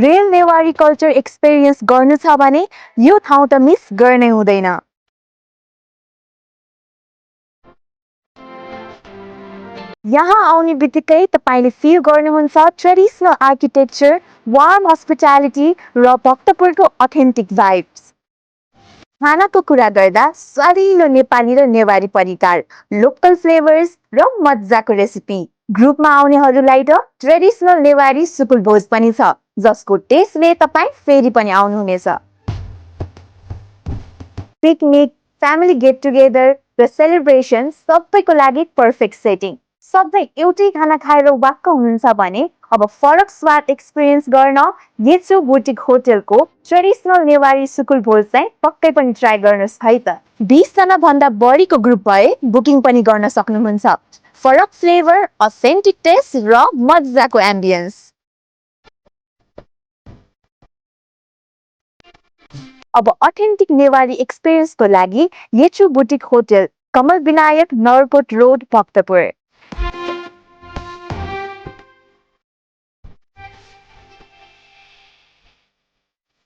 Rail Newari culture experience गर्नु छ भने यो ठाउँ त मिस गर्नै हुँदैन। यहाँ आउने बित्तिकै तपाईँले फिल गर्नुहुन्छ ट्रेडिसनल आर्किटेक्चर, वार्म हस्पिटालिटी र भक्तपुरको अथेन्टिक भाइब्स। खानाको कुरा गर्दा सजिलो नेपाली र नेवारी परिकार, लोकल फ्लेभर्स र मजाको रेसिपी। ग्रुपमा आउनेहरूलाई त ट्रेडिसनल नेवारी सुकुल भोज पनि छ, जसको टेस्टले तपाईँ फेरि पनि आउनुहुनेछ। पिकनिक, फ्यामिली गेट टुगेदर र सेलिब्रेसन सबैको लागि पर्फेक्ट सेटिङ। सधैँ एउटै खाना खाएर वाक्क हुनुहुन्छ भने अब फरक स्वाद एक्सपिरियन्स गर्न येचो बुटिक होटलको ट्रेडिसनल नेवारी सुकुल भोज चाहिँ पक्कै पनि ट्राई गर्नुहोस् है त। 20 जना भन्दा बढीको ग्रुप भए बुकिङ पनि गर्न सक्नुहुन्छ। फरक फ्लेभर, अथेन्टिक टेस्ट र मजाको एम्बियन्स। अब अथेन्टिक नेवारी एक्सपिरियन्सको लागि येचु बुटिक होटल, कमल विनायक, नरकोट रोड, भक्तपुर।